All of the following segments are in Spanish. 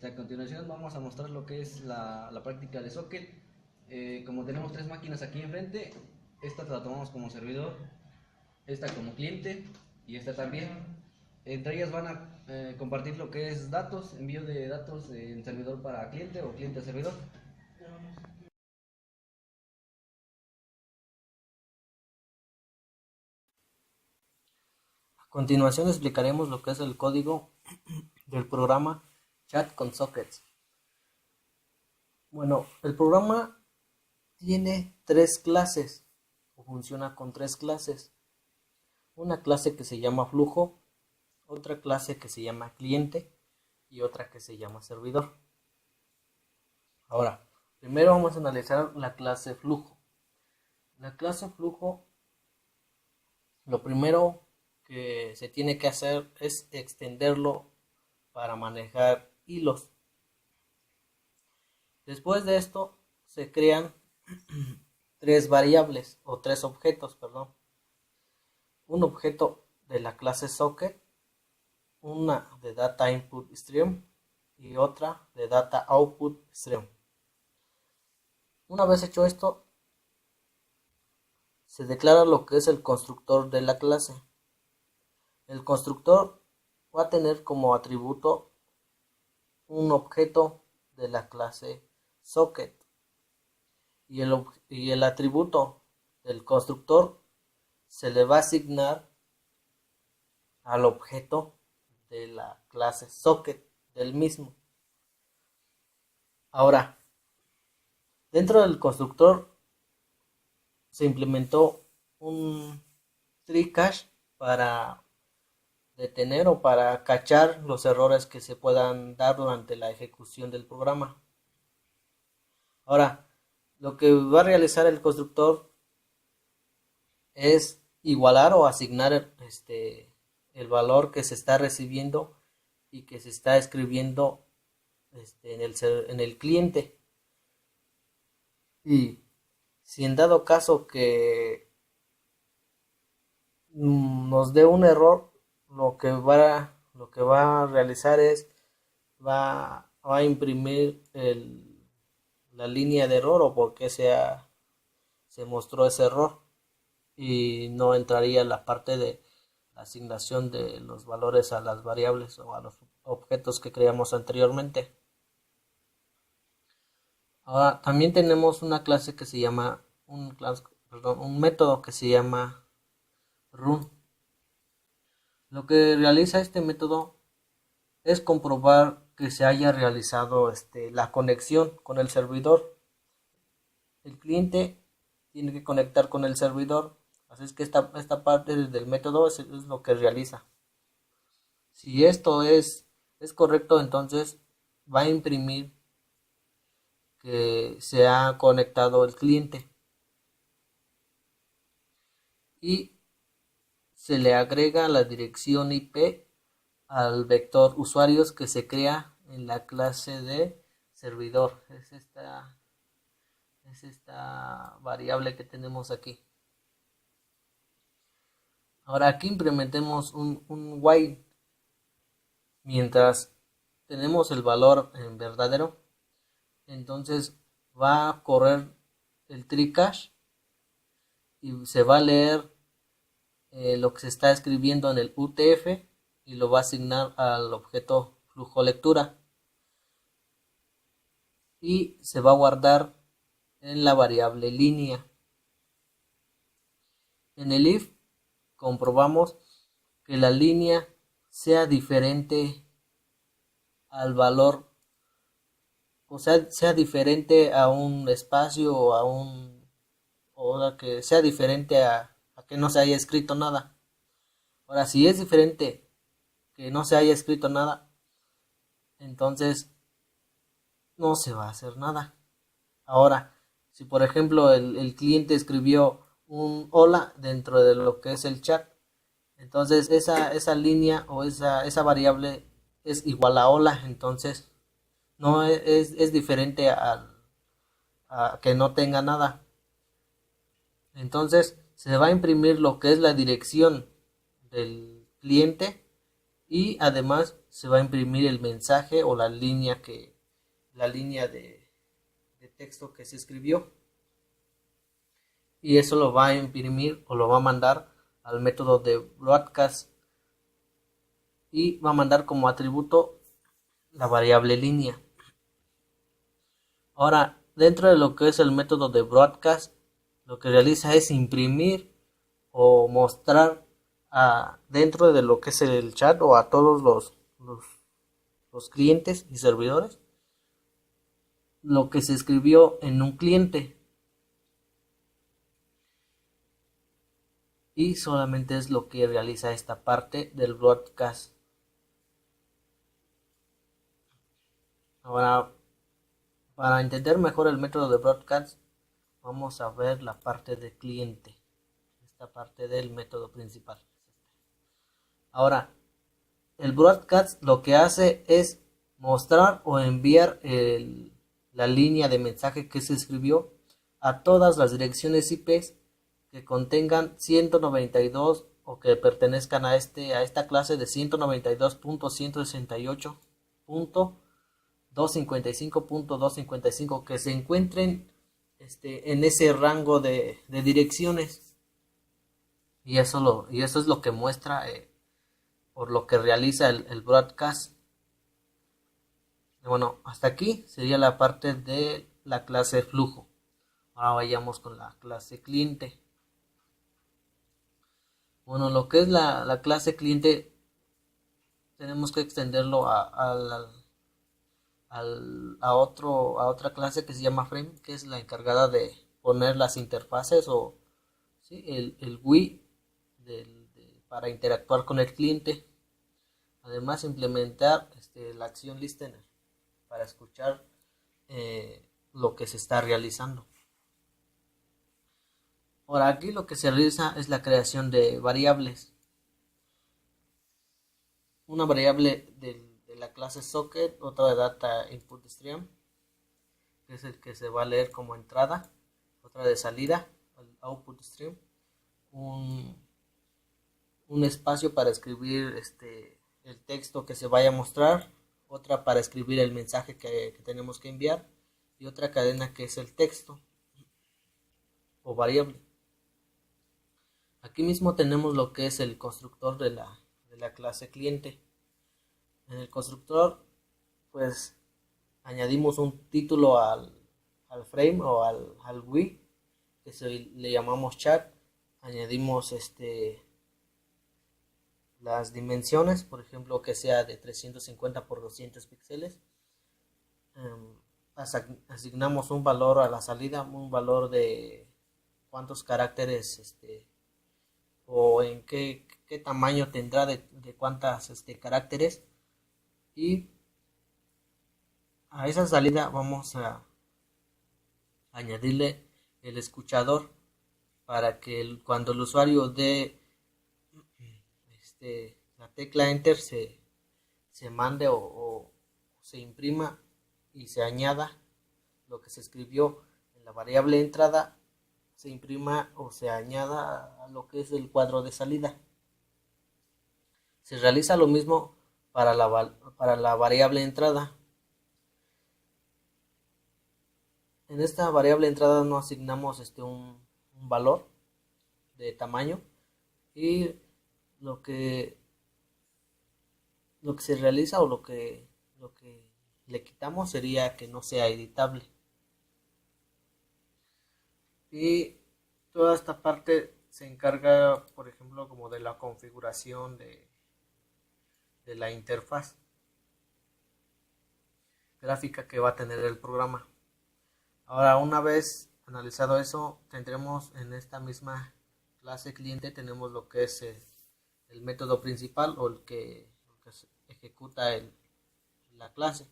A continuación vamos a mostrar lo que es la práctica de Socket. Como tenemos tres máquinas aquí enfrente, esta la tomamos como servidor, esta como cliente y esta también. Entre ellas van a compartir lo que es datos, envío de datos en servidor para cliente o cliente a servidor. A continuación explicaremos lo que es el código del programa Chat con Sockets. Bueno, el programa tiene tres clases o funciona con tres clases. Una clase que se llama flujo, otra clase que se llama cliente y otra que se llama servidor. Ahora, primero vamos a analizar la clase flujo. La clase flujo, lo primero que se tiene que hacer es extenderlo para manejar hilos. Después de esto se crean tres variables o tres objetos, perdón. Un objeto de la clase socket, una de data input stream y otra de data output stream. Una vez hecho esto, se declara lo que es el constructor de la clase. El constructor va a tener como atributo un objeto de la clase socket y el atributo del constructor se le va a asignar al objeto de la clase socket del mismo. Ahora, dentro del constructor se implementó un tree cache para detener o para cachar los errores que se puedan dar durante la ejecución del programa. Ahora, lo que va a realizar el constructor es igualar o asignar el valor que se está recibiendo y que se está escribiendo en el cliente. Y si en dado caso que nos dé un error, lo que va a realizar es va a imprimir la línea de error o por qué se mostró ese error, y no entraría la parte de la asignación de los valores a las variables o a los objetos que creamos anteriormente. Ahora también tenemos una clase que se llama un método que se llama run. Lo que realiza este método es comprobar que se haya realizado la conexión con el servidor. El cliente tiene que conectar con el servidor, así es que esta parte del método es lo que realiza. Si esto es correcto, entonces va a imprimir que se ha conectado el cliente y se le agrega la dirección IP al vector usuarios que se crea en la clase de servidor. Es esta variable que tenemos aquí. Ahora aquí implementemos un while. Mientras tenemos el valor en verdadero, entonces va a correr el tree cache y se va a leer lo que se está escribiendo en el UTF y lo va a asignar al objeto flujo lectura y se va a guardar en la variable línea. En el if comprobamos que la línea sea diferente al valor, o sea diferente a un espacio o que sea diferente a que no se haya escrito nada. Ahora, si es diferente que no se haya escrito nada, entonces no se va a hacer nada. Ahora, si por ejemplo el cliente escribió un hola dentro de lo que es el chat, entonces esa línea o esa variable es igual a hola, entonces no es diferente a que no tenga nada. Entonces se va a imprimir lo que es la dirección del cliente y además se va a imprimir el mensaje o la línea de texto que se escribió, y eso lo va a imprimir o lo va a mandar al método de broadcast y va a mandar como atributo la variable línea. Ahora, dentro de lo que es el método de broadcast, lo que realiza es imprimir o mostrar dentro de lo que es el chat o a todos los clientes y servidores lo que se escribió en un cliente, y solamente es lo que realiza esta parte del broadcast. Ahora, para entender mejor el método de broadcast, vamos a ver la parte de cliente, esta parte del método principal. Ahora, el broadcast lo que hace es mostrar o enviar la línea de mensaje que se escribió a todas las direcciones IP que contengan 192 o que pertenezcan a esta clase de 192.168.255.255 que se encuentren en ese rango de direcciones, y eso es lo que muestra por lo que realiza el broadcast. Bueno, hasta aquí sería la parte de la clase flujo. Ahora vayamos con la clase cliente. Bueno, lo que es la clase cliente tenemos que extenderlo a otra clase que se llama frame, que es la encargada de poner las interfaces o ¿sí? el GUI para interactuar con el cliente. Además, implementar la acción listener para escuchar lo que se está realizando. Ahora, aquí lo que se realiza es la creación de variables. Una variable de la clase socket, otra de data input stream, que es el que se va a leer como entrada, otra de salida, el output stream, un espacio para escribir el texto que se vaya a mostrar, otra para escribir el mensaje que tenemos que enviar, y otra cadena que es el texto o variable. Aquí mismo tenemos lo que es el constructor de la clase cliente. En el constructor pues añadimos un título al frame o al GUI, que le llamamos chat. Añadimos las dimensiones, por ejemplo que sea de 350 por 200 píxeles. Asignamos un valor a la salida, un valor de cuántos caracteres o en qué tamaño tendrá de cuántas caracteres, y a esa salida vamos a añadirle el escuchador para que cuando el usuario dé la tecla enter se mande o se imprima y se añada lo que se escribió en la variable entrada, se imprima o se añada a lo que es el cuadro de salida. Se realiza lo mismo para la variable entrada. En esta variable entrada no asignamos un valor de tamaño, y lo que se realiza o lo que le quitamos sería que no sea editable. Y toda esta parte se encarga, por ejemplo, como de la configuración de la interfaz gráfica que va a tener el programa. Ahora, una vez analizado eso, tendremos en esta misma clase cliente, tenemos lo que es el método principal o el que ejecuta la clase.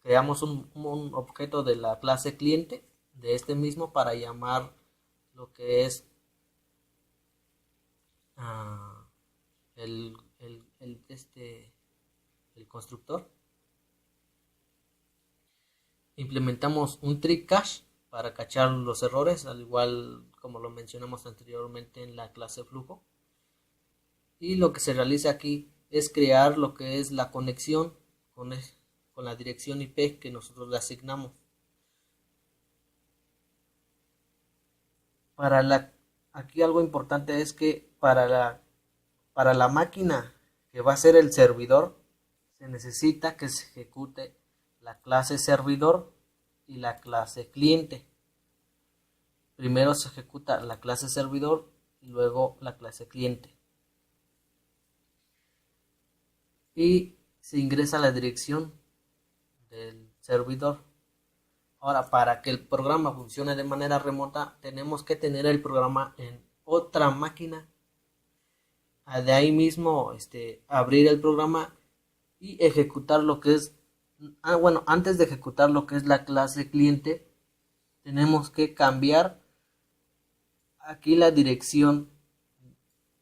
Creamos un objeto de la clase cliente de este mismo para llamar lo que es el constructor. Implementamos un trick cache para cachar los errores, al igual como lo mencionamos anteriormente en la clase flujo. Y lo que se realiza aquí es crear lo que es la conexión con la dirección IP que nosotros le asignamos. Aquí algo importante es que para la máquina que va a ser el servidor, se necesita que se ejecute la clase servidor y la clase cliente. Primero se ejecuta la clase servidor y luego la clase cliente. Y se ingresa la dirección del servidor. Ahora, para que el programa funcione de manera remota, tenemos que tener el programa en otra máquina. De ahí mismo abrir el programa y ejecutar lo que es, antes de ejecutar lo que es la clase cliente, tenemos que cambiar aquí la dirección,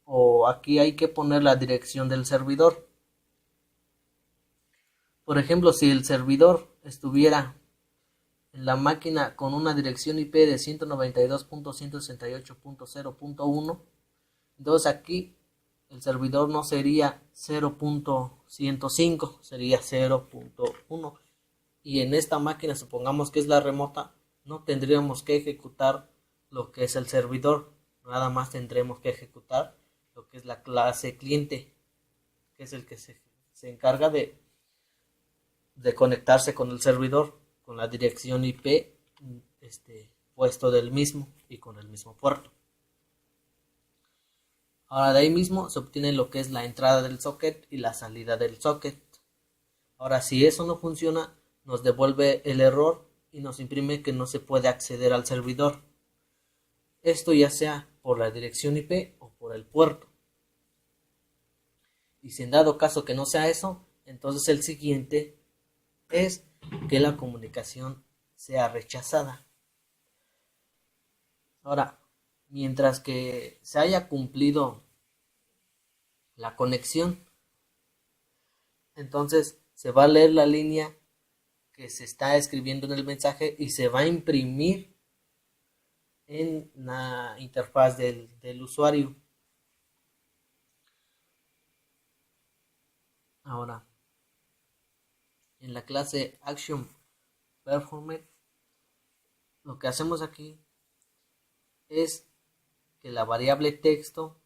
o aquí hay que poner la dirección del servidor. Por ejemplo, si el servidor estuviera en la máquina con una dirección IP de 192.168.0.1, entonces aquí el servidor no sería 0.105, sería 0.1. Y en esta máquina, supongamos que es la remota, no tendríamos que ejecutar lo que es el servidor, nada más tendremos que ejecutar lo que es la clase cliente, que es el que se encarga de conectarse con el servidor, con la dirección IP puesto del mismo y con el mismo puerto. Ahora, de ahí mismo se obtiene lo que es la entrada del socket y la salida del socket. Ahora, si eso no funciona, nos devuelve el error y nos imprime que no se puede acceder al servidor. Esto ya sea por la dirección IP o por el puerto. Y si en dado caso que no sea eso, entonces el siguiente es que la comunicación sea rechazada. Ahora, mientras que se haya cumplido la conexión, entonces se va a leer la línea que se está escribiendo en el mensaje y se va a imprimir en la interfaz del usuario. Ahora, en la clase Action Performed, lo que hacemos aquí es que la variable texto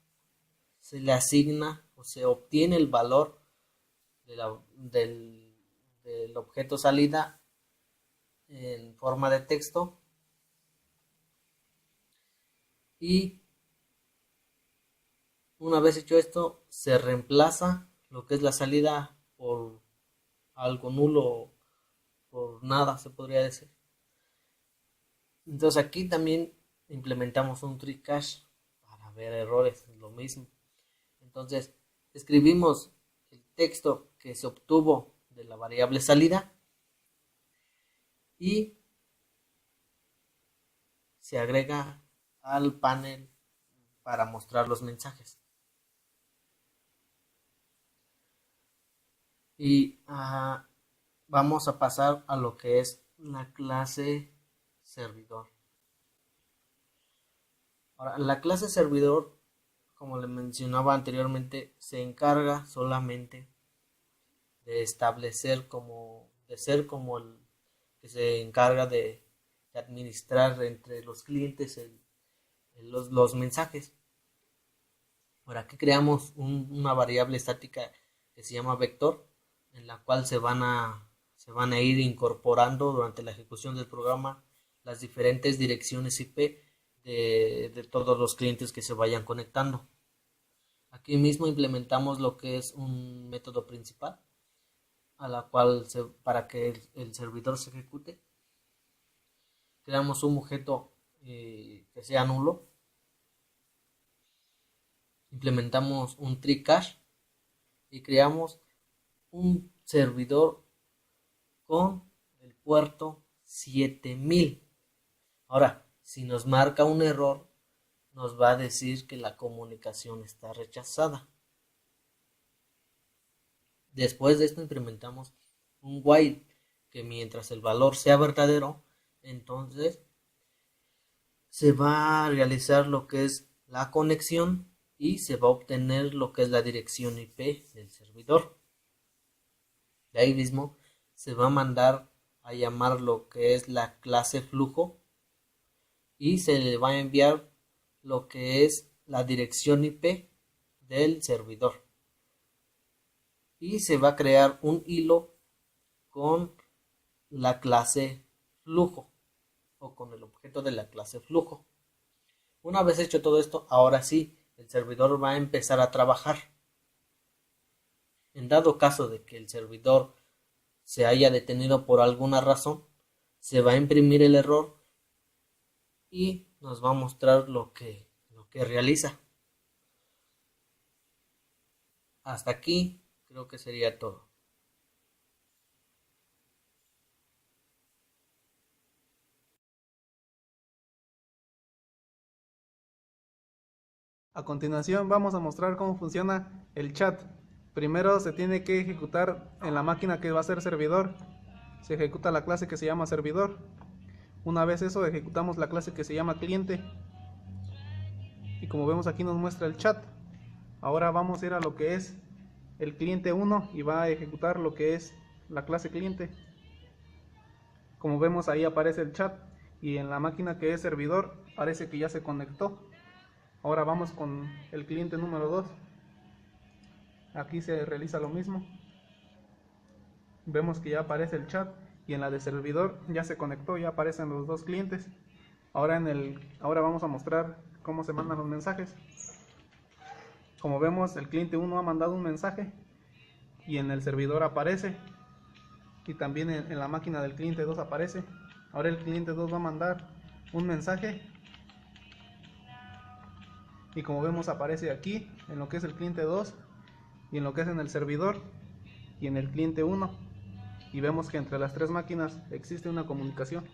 se le asigna o se obtiene el valor del objeto salida en forma de texto, y una vez hecho esto se reemplaza lo que es la salida por algo nulo, por nada se podría decir. Entonces aquí también implementamos un tree cache para ver errores, lo mismo. Entonces escribimos el texto que se obtuvo de la variable salida y se agrega al panel para mostrar los mensajes. Y vamos a pasar a lo que es la clase servidor. Ahora, la clase servidor, como le mencionaba anteriormente, se encarga solamente de establecer de ser como el que se encarga de administrar entre los clientes los mensajes. Ahora, aquí creamos una variable estática que se llama vector, en la cual se van a ir incorporando durante la ejecución del programa las diferentes direcciones IP de todos los clientes que se vayan conectando. Aquí mismo implementamos lo que es un método principal, a la cual para que el servidor se ejecute, creamos un objeto que sea nulo, implementamos un tree cache y creamos un servidor con el puerto 7000. Ahora, si nos marca un error, nos va a decir que la comunicación está rechazada. Después de esto implementamos un while, que mientras el valor sea verdadero, entonces se va a realizar lo que es la conexión y se va a obtener lo que es la dirección IP del servidor. De ahí mismo se va a mandar a llamar lo que es la clase flujo y se le va a enviar lo que es la dirección IP del servidor. Y se va a crear un hilo con la clase flujo o con el objeto de la clase flujo. Una vez hecho todo esto, ahora sí, el servidor va a empezar a trabajar. En dado caso de que el servidor se haya detenido por alguna razón, se va a imprimir el error y nos va a mostrar lo que realiza. Hasta aquí creo que sería todo. A continuación vamos a mostrar cómo funciona el chat. Primero se tiene que ejecutar en la máquina que va a ser servidor. Se ejecuta la clase que se llama servidor. Una vez eso, ejecutamos la clase que se llama cliente. Y como vemos aquí nos muestra el chat. Ahora vamos a ir a lo que es el cliente 1 y va a ejecutar lo que es la clase cliente. Como vemos ahí aparece el chat y en la máquina que es servidor parece que ya se conectó. Ahora vamos con el cliente número 2. Aquí se realiza lo mismo. Vemos que ya aparece el chat y en la de servidor ya se conectó, ya aparecen los dos clientes. Ahora vamos a mostrar cómo se mandan los mensajes. Como vemos, el cliente 1 ha mandado un mensaje y en el servidor aparece y también en la máquina del cliente 2 aparece. Ahora el cliente 2 va a mandar un mensaje y como vemos aparece aquí en lo que es el cliente 2 y en lo que es en el servidor y en el cliente 1 y vemos que entre las tres máquinas existe una comunicación.